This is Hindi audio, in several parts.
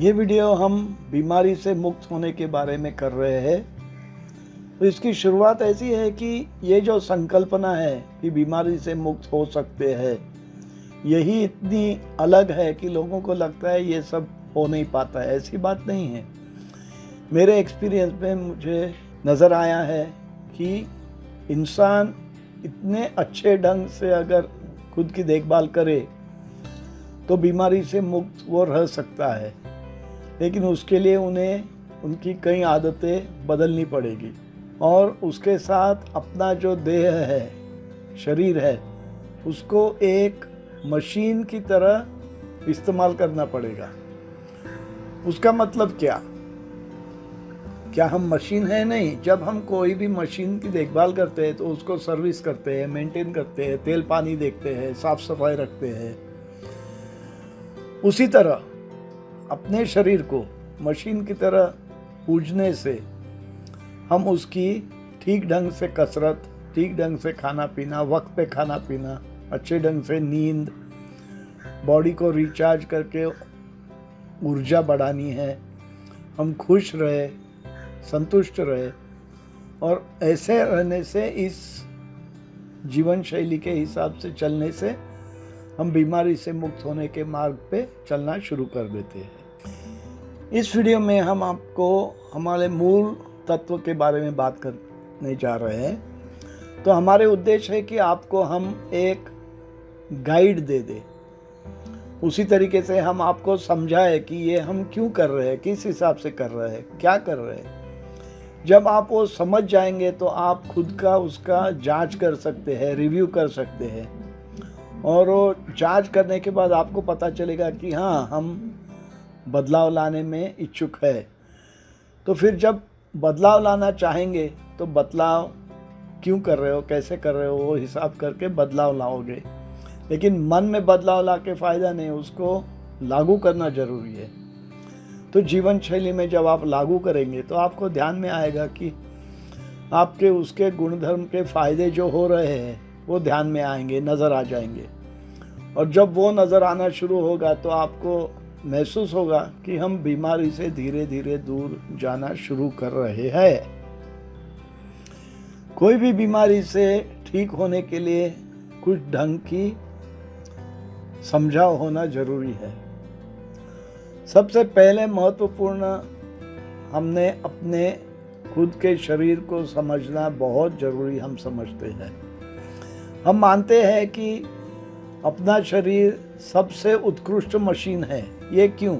ये वीडियो हम बीमारी से मुक्त होने के बारे में कर रहे हैं। तो इसकी शुरुआत ऐसी है कि ये जो संकल्पना है कि बीमारी से मुक्त हो सकते हैं, यही इतनी अलग है कि लोगों को लगता है ये सब हो नहीं पाता है। ऐसी बात नहीं है। मेरे एक्सपीरियंस में मुझे नज़र आया है कि इंसान इतने अच्छे ढंग से अगर खुद की देखभाल करे तो बीमारी से मुक्त वो रह सकता है, लेकिन उसके लिए उन्हें उनकी कई आदतें बदलनी पड़ेगी और उसके साथ अपना जो देह है, शरीर है, उसको एक मशीन की तरह इस्तेमाल करना पड़ेगा। उसका मतलब क्या हम मशीन है? नहीं। जब हम कोई भी मशीन की देखभाल करते हैं तो उसको सर्विस करते हैं, मेंटेन करते हैं, तेल पानी देखते हैं, साफ सफाई रखते हैं। उसी तरह अपने शरीर को मशीन की तरह पूजने से हम उसकी ठीक ढंग से कसरत, ठीक ढंग से खाना पीना, वक्त पे खाना पीना, अच्छे ढंग से नींद, बॉडी को रिचार्ज करके ऊर्जा बढ़ानी है, हम खुश रहे, संतुष्ट रहे। और ऐसे रहने से, इस जीवन शैली के हिसाब से चलने से हम बीमारी से मुक्त होने के मार्ग पे चलना शुरू कर देते हैं। इस वीडियो में हम आपको हमारे मूल तत्व के बारे में बात करने जा रहे हैं। तो हमारे उद्देश्य है कि आपको हम एक गाइड दे दें। उसी तरीके से हम आपको समझाएं कि ये हम क्यों कर रहे हैं, किस हिसाब से कर रहे हैं, क्या कर रहे हैं। जब आप वो समझ जाएंगे तो आप खुद का उसका जांच कर सकते हैं, रिव्यू कर सकते हैं। और वो जांच करने के बाद आपको पता चलेगा कि हाँ, हम बदलाव लाने में इच्छुक है। तो फिर जब बदलाव लाना चाहेंगे तो बदलाव क्यों कर रहे हो, कैसे कर रहे हो, वो हिसाब करके बदलाव लाओगे। लेकिन मन में बदलाव ला के फ़ायदा नहीं, उसको लागू करना ज़रूरी है। तो जीवन शैली में जब आप लागू करेंगे तो आपको ध्यान में आएगा कि आपके उसके गुणधर्म के फ़ायदे जो हो रहे हैं वो ध्यान में आएंगे, नज़र आ जाएंगे। और जब वो नज़र आना शुरू होगा तो आपको महसूस होगा कि हम बीमारी से धीरे धीरे दूर जाना शुरू कर रहे हैं। कोई भी बीमारी से ठीक होने के लिए कुछ ढंग की समझाव होना जरूरी है। सबसे पहले महत्वपूर्ण, हमने अपने खुद के शरीर को समझना बहुत जरूरी हम समझते हैं। हम मानते हैं कि अपना शरीर सबसे उत्कृष्ट मशीन है। ये क्यों?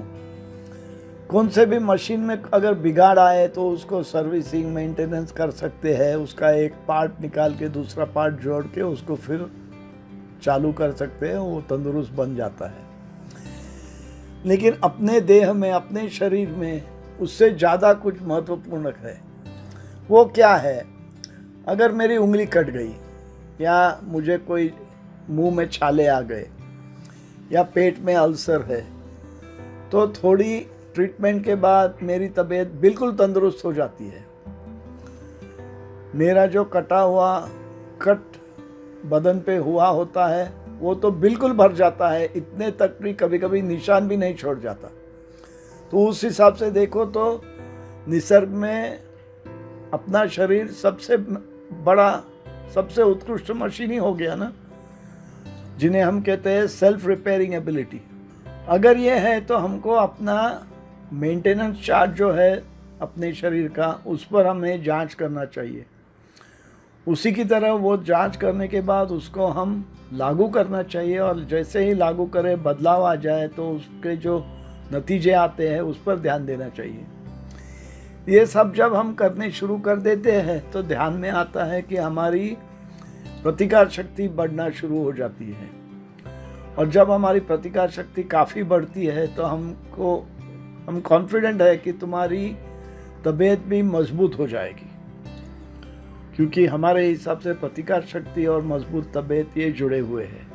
कौन से भी मशीन में अगर बिगाड़ आए तो उसको सर्विसिंग, मेंटेनेंस कर सकते हैं। उसका एक पार्ट निकाल के दूसरा पार्ट जोड़ के उसको फिर चालू कर सकते हैं, वो तंदुरुस्त बन जाता है। लेकिन अपने देह में, अपने शरीर में उससे ज़्यादा कुछ महत्वपूर्ण है। वो क्या है? अगर मेरी उंगली कट गई, या मुझे कोई मुंह में छाले आ गए, या पेट में अल्सर है, तो थोड़ी ट्रीटमेंट के बाद मेरी तबीयत बिल्कुल तंदुरुस्त हो जाती है। मेरा जो कटा हुआ कट बदन पे हुआ होता है वो तो बिल्कुल भर जाता है, इतने तक भी कभी कभी निशान भी नहीं छोड़ जाता। तो उस हिसाब से देखो तो निसर्ग में अपना शरीर सबसे बड़ा, सबसे उत्कृष्ट मशीन ही हो गया ना, जिन्हें हम कहते हैं सेल्फ रिपेयरिंग एबिलिटी। अगर ये है तो हमको अपना मेंटेनेंस चार्ट जो है अपने शरीर का, उस पर हमें जांच करना चाहिए। उसी की तरह वो जांच करने के बाद उसको हम लागू करना चाहिए। और जैसे ही लागू करें, बदलाव आ जाए तो उसके जो नतीजे आते हैं उस पर ध्यान देना चाहिए। ये सब जब हम करने शुरू कर देते हैं तो ध्यान में आता है कि हमारी प्रतिकार शक्ति बढ़ना शुरू हो जाती है। और जब हमारी प्रतिकार शक्ति काफ़ी बढ़ती है तो हम कॉन्फिडेंट है कि तुम्हारी तबीयत भी मजबूत हो जाएगी, क्योंकि हमारे हिसाब से प्रतिकार शक्ति और मजबूत तबीयत ये जुड़े हुए हैं।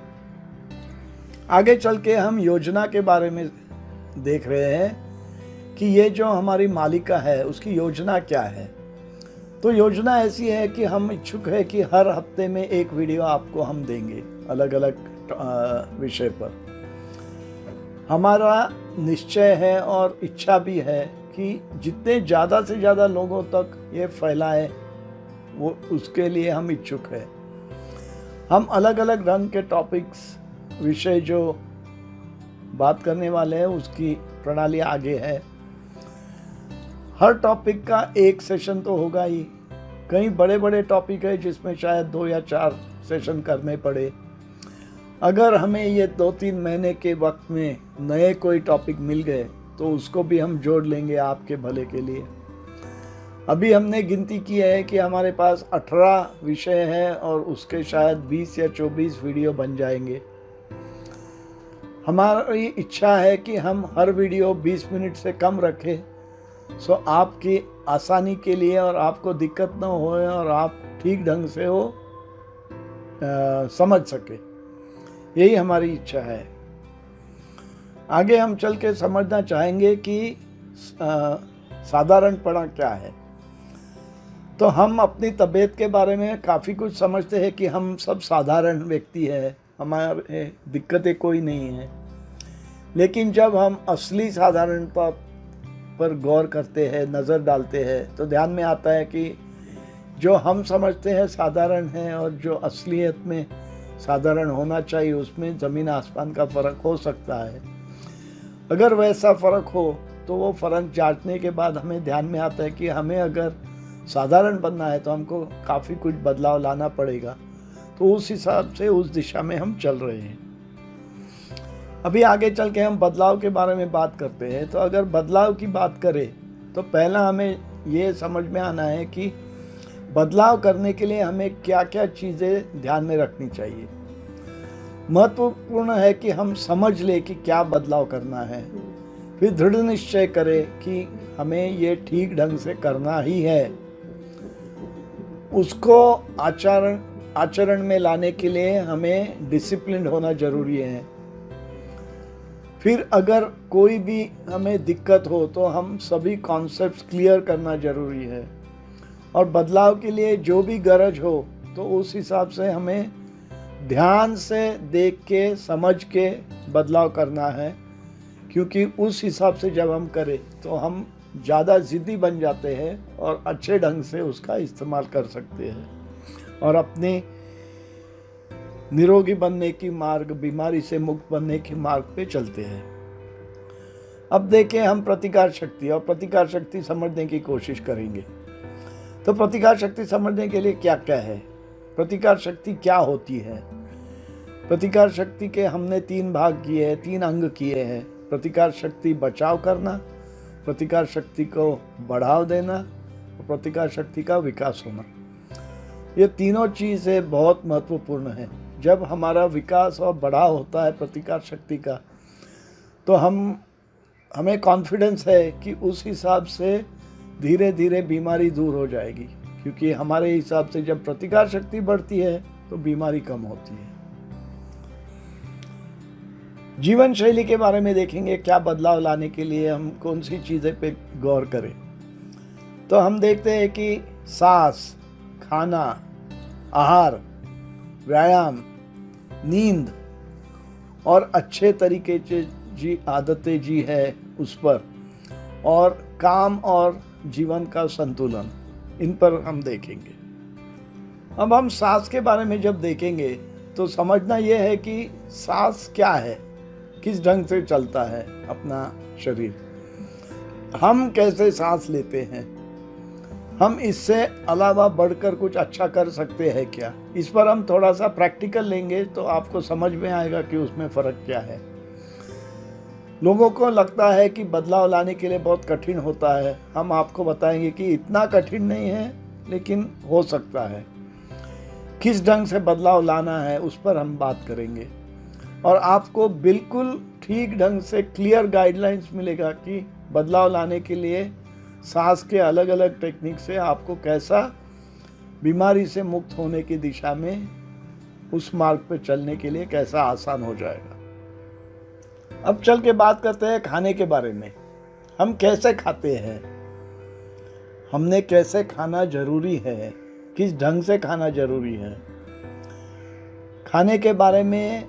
आगे चल के हम योजना के बारे में देख रहे हैं कि ये जो हमारी मालिका है उसकी योजना क्या है। तो योजना ऐसी है कि हम इच्छुक है कि हर हफ्ते में एक वीडियो आपको हम देंगे अलग अलग विषय पर। हमारा निश्चय है और इच्छा भी है कि जितने ज़्यादा से ज़्यादा लोगों तक ये फैलाए, वो उसके लिए हम इच्छुक हैं। हम अलग अलग रंग के टॉपिक्स, विषय जो बात करने वाले हैं उसकी प्रणाली आगे है। हर टॉपिक का एक सेशन तो होगा ही। कई बड़े बड़े टॉपिक है जिसमें शायद 2 या 4 सेशन करने पड़े। अगर हमें ये 2-3 महीने के वक्त में नए कोई टॉपिक मिल गए तो उसको भी हम जोड़ लेंगे आपके भले के लिए। अभी हमने गिनती की है कि हमारे पास 18 विषय हैं और उसके शायद 20 या 24 वीडियो बन जाएंगे। हमारी इच्छा है कि हम हर वीडियो 20 मिनट से कम रखें, सो आपकी आसानी के लिए और आपको दिक्कत न हो और आप ठीक ढंग से वो समझ सके। यही हमारी इच्छा है। आगे हम चल के समझना चाहेंगे कि साधारणपना क्या है। तो हम अपनी तबीयत के बारे में काफ़ी कुछ समझते हैं कि हम सब साधारण व्यक्ति हैं, हमारे दिक्कतें कोई नहीं है। लेकिन जब हम असली साधारणता पर गौर करते हैं, नज़र डालते हैं, तो ध्यान में आता है कि जो हम समझते हैं साधारण है और जो असलियत में साधारण होना चाहिए उसमें ज़मीन आसमान का फ़र्क हो सकता है। अगर वैसा फ़र्क हो तो वो फ़र्क जांचने के बाद हमें ध्यान में आता है कि हमें अगर साधारण बनना है तो हमको काफ़ी कुछ बदलाव लाना पड़ेगा। तो उस हिसाब से उस दिशा में हम चल रहे हैं। अभी आगे चल के हम बदलाव के बारे में बात करते हैं। तो अगर बदलाव की बात करें तो पहला हमें ये समझ में आना है कि बदलाव करने के लिए हमें क्या क्या चीज़ें ध्यान में रखनी चाहिए। महत्वपूर्ण है कि हम समझ लें कि क्या बदलाव करना है, फिर दृढ़ निश्चय करें कि हमें ये ठीक ढंग से करना ही है। उसको आचरण में लाने के लिए हमें डिसिप्लिन होना जरूरी है। फिर अगर कोई भी हमें दिक्कत हो तो हम सभी कॉन्सेप्ट्स क्लियर करना जरूरी है। और बदलाव के लिए जो भी गरज हो तो उस हिसाब से हमें ध्यान से देख के समझ के बदलाव करना है, क्योंकि उस हिसाब से जब हम करें तो हम ज़्यादा ज़िद्दी बन जाते हैं और अच्छे ढंग से उसका इस्तेमाल कर सकते हैं और अपने निरोगी बनने की मार्ग, बीमारी से मुक्त बनने के मार्ग पे चलते हैं। अब देखें हम प्रतिकार शक्ति और प्रतिकार शक्ति समझने की कोशिश करेंगे। तो प्रतिकार शक्ति समझने के लिए क्या क्या है, प्रतिकार शक्ति क्या होती है। प्रतिकार शक्ति के हमने 3 भाग किए हैं, 3 अंग किए हैं। प्रतिकार शक्ति बचाव करना, प्रतिकार शक्ति को बढ़ाव देना और प्रतिकार शक्ति का विकास होना। ये तीनों चीज़ें बहुत महत्वपूर्ण है। जब हमारा विकास और बढ़ाव होता है प्रतिकार शक्ति का तो हमें कॉन्फिडेंस है कि उस हिसाब से धीरे धीरे बीमारी दूर हो जाएगी, क्योंकि हमारे हिसाब से जब प्रतिकार शक्ति बढ़ती है तो बीमारी कम होती है। जीवन शैली के बारे में देखेंगे, क्या बदलाव लाने के लिए हम कौन सी चीज़ें पे गौर करें। तो हम देखते हैं कि सांस, खाना, आहार, व्यायाम, नींद और अच्छे तरीके से जी आदतें जी है उस पर, और काम और जीवन का संतुलन, इन पर हम देखेंगे। अब हम सांस के बारे में जब देखेंगे तो समझना यह है कि सांस क्या है, किस ढंग से चलता है अपना शरीर, हम कैसे सांस लेते हैं, हम इससे अलावा बढ़कर कुछ अच्छा कर सकते हैं क्या। इस पर हम थोड़ा सा प्रैक्टिकल लेंगे तो आपको समझ में आएगा कि उसमें फ़र्क क्या है। लोगों को लगता है कि बदलाव लाने के लिए बहुत कठिन होता है। हम आपको बताएंगे कि इतना कठिन नहीं है, लेकिन हो सकता है। किस ढंग से बदलाव लाना है उस पर हम बात करेंगे और आपको बिल्कुल ठीक ढंग से क्लियर गाइडलाइंस मिलेगा कि बदलाव लाने के लिए सांस के अलग अलग टेक्निक से आपको कैसा बीमारी से मुक्त होने की दिशा में उस मार्ग पर चलने के लिए कैसा आसान हो जाएगा। अब चल के बात करते हैं खाने के बारे में। हम कैसे खाते हैं, हमने कैसे खाना जरूरी है, किस ढंग से खाना जरूरी है। खाने के बारे में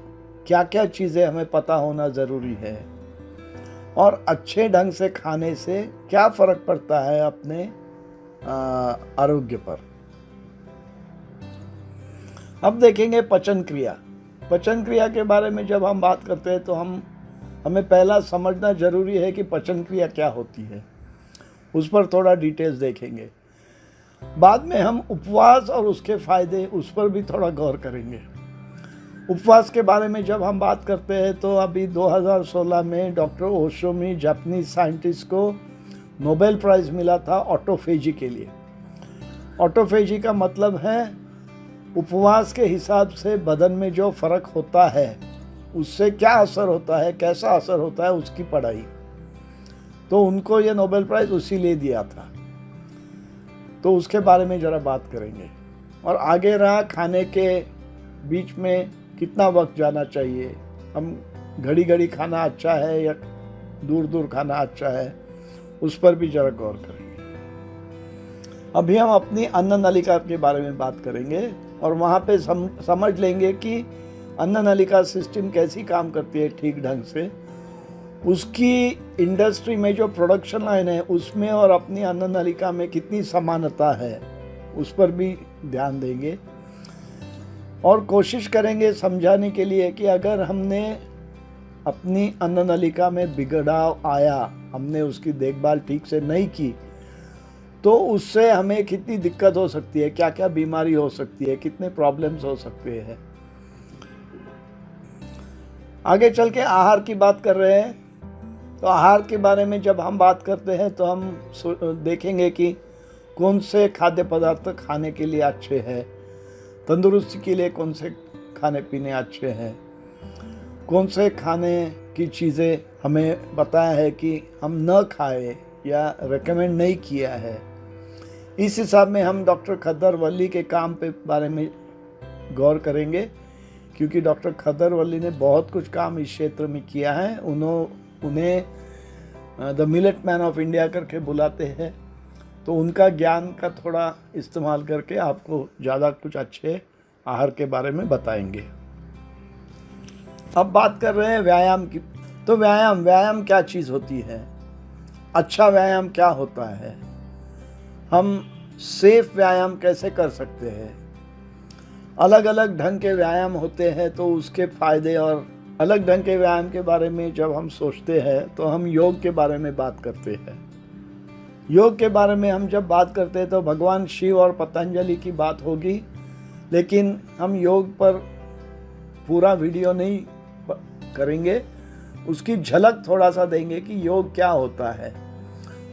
क्या क्या चीज़ें हमें पता होना ज़रूरी है। और अच्छे ढंग से खाने से क्या फ़र्क पड़ता है अपने आरोग्य पर। अब देखेंगे पचन क्रिया। पचन क्रिया के बारे में जब हम बात करते हैं तो हमें पहला समझना जरूरी है कि पचन क्रिया क्या होती है, उस पर थोड़ा डिटेल्स देखेंगे। बाद में हम उपवास और उसके फायदे, उस पर भी थोड़ा गौर करेंगे। उपवास के बारे में जब हम बात करते हैं तो अभी 2016 में डॉक्टर ओशोमी, जापानीज साइंटिस्ट को नोबेल प्राइज मिला था ऑटोफेजी के लिए। ऑटोफेजी का मतलब है उपवास के हिसाब से बदन में जो फर्क होता है उससे क्या असर होता है, कैसा असर होता है, उसकी पढ़ाई। तो उनको ये नोबेल प्राइज उसी ले दिया था। तो उसके बारे में ज़रा बात करेंगे। और आगे रहा खाने के बीच में कितना वक्त जाना चाहिए, हम घड़ी घड़ी खाना अच्छा है या दूर दूर खाना अच्छा है, उस पर भी ज़रा गौर करेंगे। अभी हम अपनी अन्न नलिका के बारे में बात करेंगे और वहाँ पे समझ लेंगे कि अन्न नलिका सिस्टम कैसी काम करती है ठीक ढंग से। उसकी इंडस्ट्री में जो प्रोडक्शन लाइन है उसमें और अपनी अन्न नलिका में कितनी समानता है, उस पर भी ध्यान देंगे। और कोशिश करेंगे समझाने के लिए कि अगर हमने अपनी अन्न नलिका में बिगड़ाव आया, हमने उसकी देखभाल ठीक से नहीं की, तो उससे हमें कितनी दिक्कत हो सकती है, क्या क्या बीमारी हो सकती है, कितने प्रॉब्लम्स हो सकते हैं। आगे चल के आहार की बात कर रहे हैं। तो आहार के बारे में जब हम बात करते हैं तो हम देखेंगे कि कौन से खाद्य पदार्थ खाने के लिए अच्छे हैं, तंदुरुस्ती के लिए कौन से खाने पीने अच्छे हैं, कौन से खाने की चीज़ें हमें बताया है कि हम न खाएं या रेकमेंड नहीं किया है। इस हिसाब में हम डॉक्टर खद्दर वली के काम पे बारे में गौर करेंगे, क्योंकि डॉक्टर खद्दर वली ने बहुत कुछ काम इस क्षेत्र में किया है। उन्हें the millet man of India करके बुलाते हैं। तो उनका ज्ञान का थोड़ा इस्तेमाल करके आपको ज़्यादा कुछ अच्छे आहार के बारे में बताएंगे। अब बात कर रहे हैं व्यायाम की। तो व्यायाम क्या चीज़ होती है, अच्छा व्यायाम क्या होता है, हम सेफ व्यायाम कैसे कर सकते हैं। अलग अलग ढंग के व्यायाम होते हैं तो उसके फायदे, और अलग ढंग के व्यायाम के बारे में जब हम सोचते हैं तो हम योग के बारे में बात करते हैं। योग के बारे में हम जब बात करते हैं तो भगवान शिव और पतंजलि की बात होगी, लेकिन हम योग पर पूरा वीडियो नहीं करेंगे, उसकी झलक थोड़ा सा देंगे कि योग क्या होता है।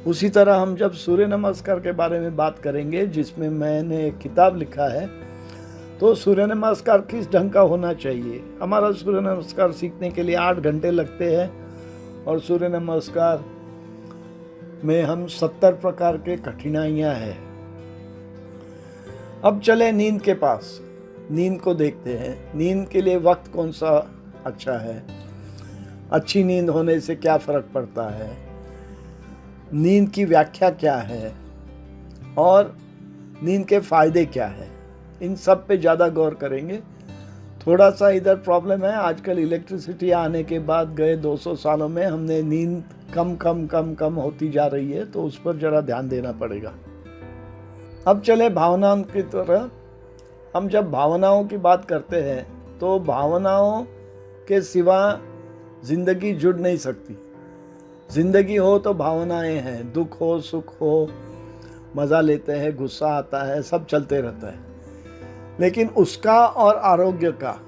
उसी तरह हम जब सूर्य नमस्कार के बारे में बात करेंगे, जिसमें मैंने एक किताब लिखा है, तो सूर्य नमस्कार किस ढंग का होना चाहिए। हमारा सूर्य नमस्कार सीखने के लिए 8 घंटे लगते हैं और सूर्य नमस्कार में हम 70 प्रकार के कठिनाइयाँ हैं। अब चले नींद के पास, नींद को देखते हैं। नींद के लिए वक्त कौन सा अच्छा है, अच्छी नींद होने से क्या फ़र्क पड़ता है, नींद की व्याख्या क्या है और नींद के फ़ायदे क्या है, इन सब पे ज़्यादा गौर करेंगे। थोड़ा सा इधर प्रॉब्लम है, आजकल इलेक्ट्रिसिटी आने के बाद गए 200 सालों में हमने नींद कम होती जा रही है, तो उस पर ज़रा ध्यान देना पड़ेगा। अब चले भावनाओं की तरह। हम जब भावनाओं की बात करते हैं तो भावनाओं के सिवा ज़िंदगी जुड़ नहीं सकती। ज़िंदगी हो तो भावनाएं हैं, दुख हो, सुख हो, मज़ा लेते हैं, गुस्सा आता है, सब चलते रहता है। लेकिन उसका और आरोग्य का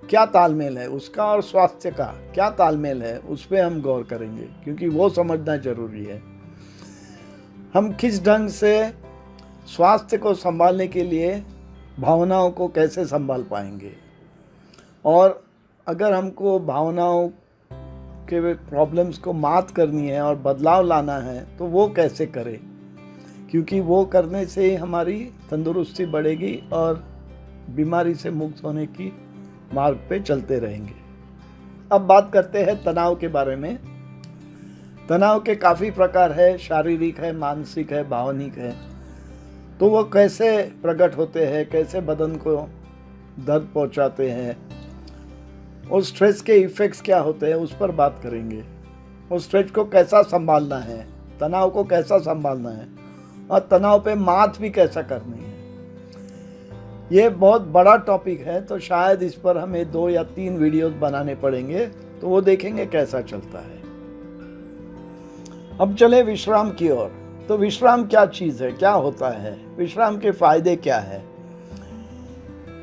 क्या तालमेल है, उसका और स्वास्थ्य का क्या तालमेल है, उस पर हम गौर करेंगे, क्योंकि वो समझना जरूरी है। हम किस ढंग से स्वास्थ्य को संभालने के लिए भावनाओं को कैसे संभाल पाएंगे, और अगर हमको भावनाओं के प्रॉब्लम्स को मात करनी है और बदलाव लाना है तो वो कैसे करें, क्योंकि वो करने से ही हमारी तंदुरुस्ती बढ़ेगी और बीमारी से मुक्त होने की मार्ग पे चलते रहेंगे। अब बात करते हैं तनाव के बारे में। तनाव के काफ़ी प्रकार है, शारीरिक है, मानसिक है, भावनिक है। तो वो कैसे प्रकट होते हैं, कैसे बदन को दर्द पहुंचाते हैं और स्ट्रेस के इफ़ेक्ट्स क्या होते हैं, उस पर बात करेंगे। उस स्ट्रेच को कैसा संभालना है, तनाव को कैसा संभालना है और तनाव पे मात भी कैसा करनी है। ये बहुत बड़ा टॉपिक है, तो शायद इस पर हमें 2 या 3 वीडियोस बनाने पड़ेंगे, तो वो देखेंगे कैसा चलता है। अब चले विश्राम की ओर। तो विश्राम क्या चीज़ है, क्या होता है, विश्राम के फायदे क्या है।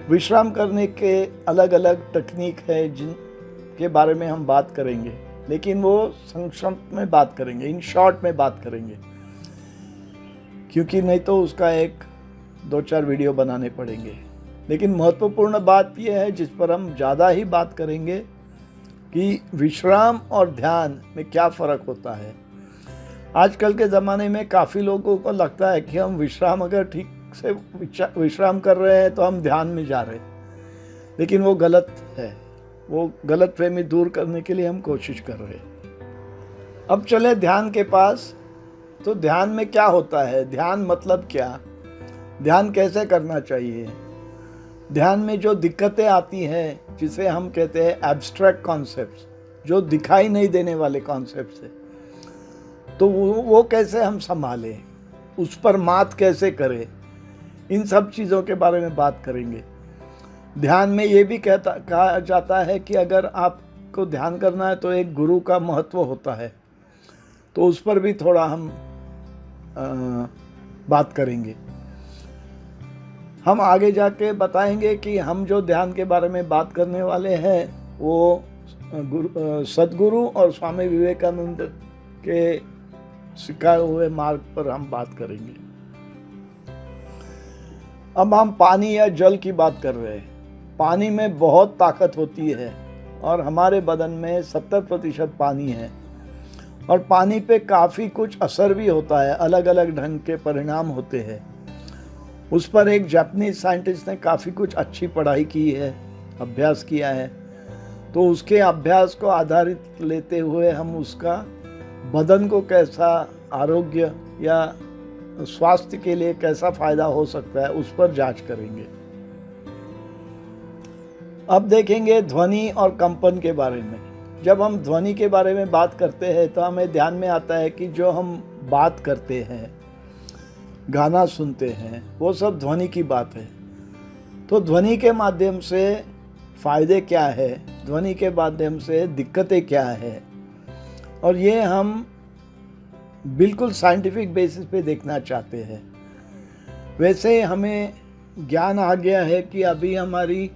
विश्राम करने के अलग अलग तकनीक है जिनके बारे में हम बात करेंगे, लेकिन वो संक्षिप्त में बात करेंगे, इन शॉर्ट में बात करेंगे, क्योंकि नहीं तो उसका 1-2-4 वीडियो बनाने पड़ेंगे। लेकिन महत्वपूर्ण बात यह है जिस पर हम ज़्यादा ही बात करेंगे कि विश्राम और ध्यान में क्या फ़र्क होता है। आजकल के ज़माने में काफ़ी लोगों को लगता है कि हम विश्राम अगर ठीक से विश्राम कर रहे हैं तो हम ध्यान में जा रहे हैं, लेकिन वो गलत है। वो गलतफहमी दूर करने के लिए हम कोशिश कर रहे हैं। अब चले ध्यान के पास। तो ध्यान में क्या होता है, ध्यान मतलब क्या, ध्यान कैसे करना चाहिए। ध्यान में जो दिक्कतें आती हैं जिसे हम कहते हैं एब्स्ट्रैक्ट कॉन्सेप्ट्स, जो दिखाई नहीं देने वाले कॉन्सेप्ट्स है, तो वो कैसे हम संभालें, उस पर मात कैसे करें, इन सब चीज़ों के बारे में बात करेंगे। ध्यान में ये भी कहा जाता है कि अगर आपको ध्यान करना है तो एक गुरु का महत्व होता है, तो उस पर भी थोड़ा हम बात करेंगे। हम आगे जाके बताएंगे कि हम जो ध्यान के बारे में बात करने वाले हैं वो सद्गुरु और स्वामी विवेकानंद के सिखाए हुए मार्ग पर हम बात करेंगे। अब हम पानी या जल की बात कर रहे हैं। पानी में बहुत ताकत होती है और हमारे बदन में 70% पानी है, और पानी पे काफ़ी कुछ असर भी होता है, अलग अलग ढंग के परिणाम होते हैं। उस पर एक जापानीज साइंटिस्ट ने काफ़ी कुछ अच्छी पढ़ाई की है, अभ्यास किया है, तो उसके अभ्यास को आधारित लेते हुए हम उसका बदन को कैसा आरोग्य या स्वास्थ्य के लिए कैसा फायदा हो सकता है उस पर जांच करेंगे। अब देखेंगे ध्वनि और कंपन के बारे में। जब हम ध्वनि के बारे में बात करते हैं तो हमें ध्यान में आता है कि जो हम बात करते हैं, गाना सुनते हैं, वो सब ध्वनि की बात है। तो ध्वनि के माध्यम से फ़ायदे क्या है, ध्वनि के माध्यम से दिक्कतें क्या है, और ये हम बिल्कुल साइंटिफिक बेसिस पे देखना चाहते हैं। वैसे हमें ज्ञान आ गया है कि अभी हमारी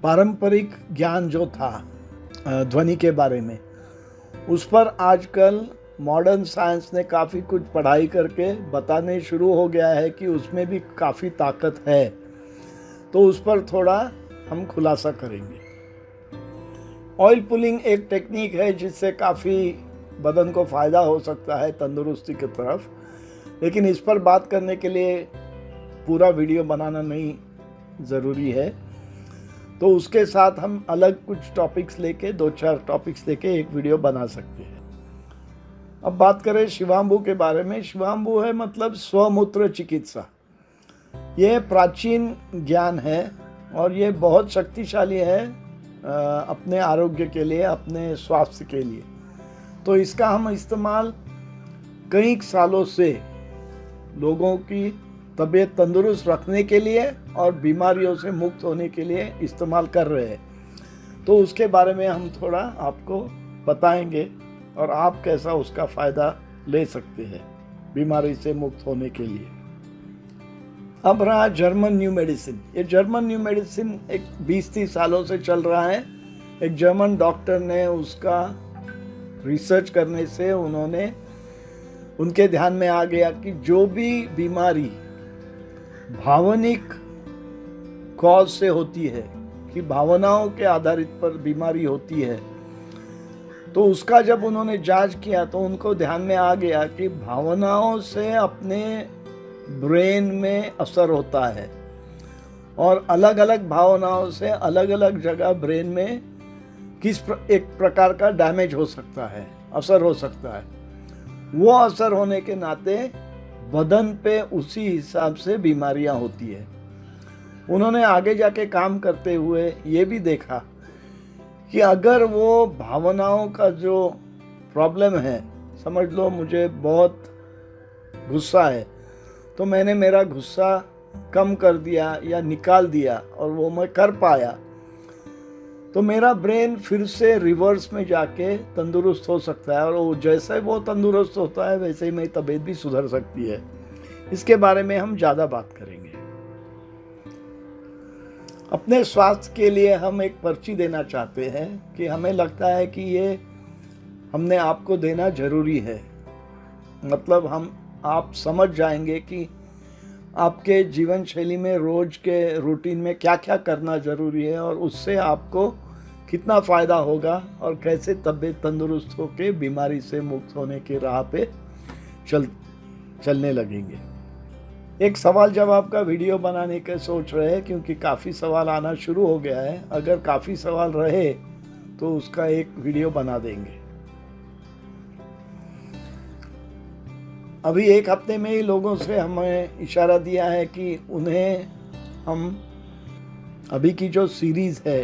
पारंपरिक ज्ञान जो था ध्वनि के बारे में, उस पर आजकल मॉडर्न साइंस ने काफ़ी कुछ पढ़ाई करके बताने शुरू हो गया है कि उसमें भी काफ़ी ताकत है। तो उस पर थोड़ा हम खुलासा करेंगे। ऑयल पुलिंग एक टेक्निक है जिससे काफ़ी बदन को फ़ायदा हो सकता है तंदुरुस्ती की तरफ, लेकिन इस पर बात करने के लिए पूरा वीडियो बनाना नहीं ज़रूरी है। तो उसके साथ हम अलग कुछ टॉपिक्स लेके 2-4 टॉपिक्स लेके एक वीडियो बना सकते हैं। अब बात करें शिवाम्बु के बारे में। शिवाम्बु है मतलब स्वमूत्र चिकित्सा। ये प्राचीन ज्ञान है और ये बहुत शक्तिशाली है अपने आरोग्य के लिए, अपने स्वास्थ्य के लिए। तो इसका हम इस्तेमाल कई सालों से लोगों की तबीयत तंदुरुस्त रखने के लिए और बीमारियों से मुक्त होने के लिए इस्तेमाल कर रहे हैं। तो उसके बारे में हम थोड़ा आपको बताएंगे और आप कैसा उसका फ़ायदा ले सकते हैं बीमारी से मुक्त होने के लिए। अब रहा जर्मन न्यू मेडिसिन। ये जर्मन न्यू मेडिसिन एक 20-30 सालों से चल रहा है। एक जर्मन डॉक्टर ने उसका रिसर्च करने से उनके ध्यान में आ गया कि जो भी बीमारी भावनिक कॉज से होती है, कि भावनाओं के आधारित पर बीमारी होती है, तो उसका जब उन्होंने जांच किया तो उनको ध्यान में आ गया कि भावनाओं से अपने ब्रेन में असर होता है और अलग अलग भावनाओं से अलग अलग जगह ब्रेन में एक प्रकार का डैमेज हो सकता है, असर हो सकता है। वो असर होने के नाते बदन पे उसी हिसाब से बीमारियां होती है। उन्होंने आगे जाके काम करते हुए ये भी देखा कि अगर वो भावनाओं का जो प्रॉब्लम है, समझ लो मुझे बहुत गुस्सा है, तो मैंने मेरा गुस्सा कम कर दिया या निकाल दिया और वो मैं कर पाया, तो मेरा ब्रेन फिर से रिवर्स में जाके तंदुरुस्त हो सकता है, और वो जैसे वो तंदुरुस्त होता है वैसे ही मेरी तबीयत भी सुधर सकती है। इसके बारे में हम ज़्यादा बात करेंगे। अपने स्वास्थ्य के लिए हम एक पर्ची देना चाहते हैं कि हमें लगता है कि ये हमने आपको देना जरूरी है। मतलब आप समझ जाएंगे कि आपके जीवन शैली में रोज के रूटीन में क्या क्या करना ज़रूरी है और उससे आपको कितना फ़ायदा होगा और कैसे तबीयत तंदुरुस्त होकर बीमारी से मुक्त होने की राह पे चलने लगेंगे। एक सवाल जवाब का वीडियो बनाने का सोच रहे हैं, क्योंकि काफ़ी सवाल आना शुरू हो गया है। अगर काफ़ी सवाल रहे तो उसका एक वीडियो बना देंगे। अभी एक हफ्ते में ही लोगों से हमें इशारा दिया है कि उन्हें हम अभी की जो सीरीज़ है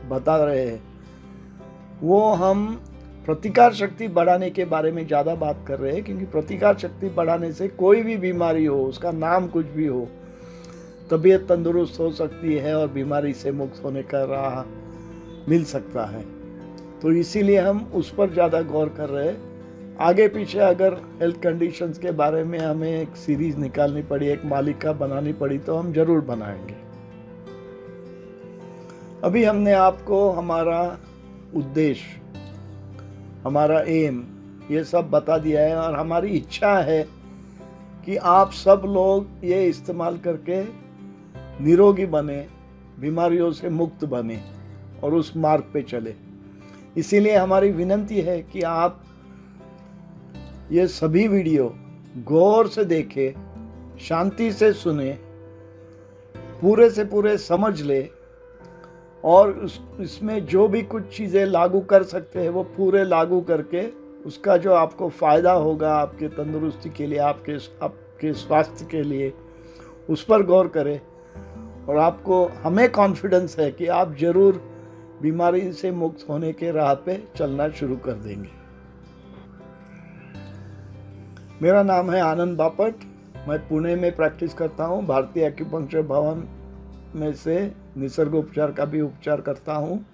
बता रहे हैं, वो हम प्रतिकार शक्ति बढ़ाने के बारे में ज़्यादा बात कर रहे हैं, क्योंकि प्रतिकार शक्ति बढ़ाने से कोई भी बीमारी हो, उसका नाम कुछ भी हो, तबीयत तंदुरुस्त हो सकती है और बीमारी से मुक्त होने का राह मिल सकता है। तो इसीलिए हम उस पर ज़्यादा गौर कर रहे हैं। आगे पीछे अगर हेल्थ कंडीशंस के बारे में हमें एक सीरीज़ निकालनी पड़ी, एक मालिका बनानी पड़ी, तो हम ज़रूर बनाएंगे। अभी हमने आपको हमारा उद्देश्य, हमारा एम, ये सब बता दिया है, और हमारी इच्छा है कि आप सब लोग ये इस्तेमाल करके निरोगी बने, बीमारियों से मुक्त बने और उस मार्ग पे चले। इसीलिए हमारी विनती है कि आप ये सभी वीडियो गौर से देखें, शांति से सुने, पूरे से पूरे समझ ले, और इसमें जो भी कुछ चीज़ें लागू कर सकते हैं वो पूरे लागू करके उसका जो आपको फ़ायदा होगा आपके तंदुरुस्ती के लिए, आपके स्वास्थ्य के लिए, उस पर गौर करें। और आपको, हमें कॉन्फिडेंस है कि आप ज़रूर बीमारी से मुक्त होने के राह पे चलना शुरू कर देंगे। मेरा नाम है आनंद बापट, मैं पुणे में प्रैक्टिस करता हूँ। भारतीय एक्यूपंक्चर भवन में से निसर्ग उपचार का भी उपचार करता हूँ।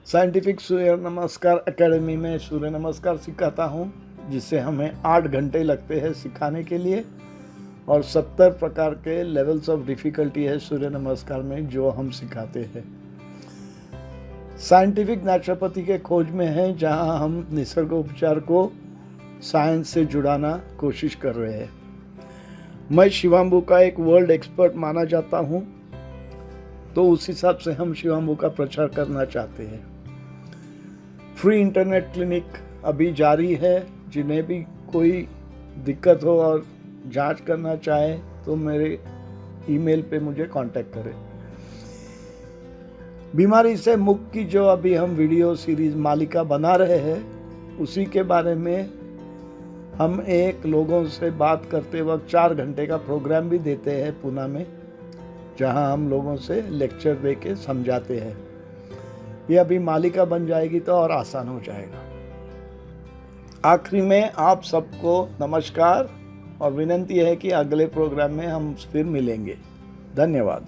साइंटिफिक सूर्य नमस्कार एकेडमी में सूर्य नमस्कार सिखाता हूँ, जिससे हमें 8 घंटे लगते हैं सिखाने के लिए, और 70 प्रकार के लेवल्स ऑफ डिफ़िकल्टी है सूर्य नमस्कार में जो हम सिखाते हैं। साइंटिफिक नेचुरोपैथी के खोज में है, जहाँ हम निसर्ग उपचार को साइंस से जुड़ाना कोशिश कर रहे हैं। मैं शिवाम्बू का एक वर्ल्ड एक्सपर्ट माना जाता हूँ, तो उस हिसाब से हम शिवाम्बू का प्रचार करना चाहते हैं। फ्री इंटरनेट क्लिनिक अभी जारी है। जिन्हें भी कोई दिक्कत हो और जांच करना चाहे तो मेरे ईमेल पे मुझे कांटेक्ट करें। बीमारी से मुक्त की जो अभी हम वीडियो सीरीज मालिका बना रहे हैं, उसी के बारे में हम एक लोगों से बात करते वक्त 4 घंटे का प्रोग्राम भी देते हैं पुणे में, जहां हम लोगों से लेक्चर दे के समझाते हैं। ये अभी मालिका बन जाएगी तो और आसान हो जाएगा। आखिरी में आप सबको नमस्कार और विनती है कि अगले प्रोग्राम में हम फिर मिलेंगे। धन्यवाद।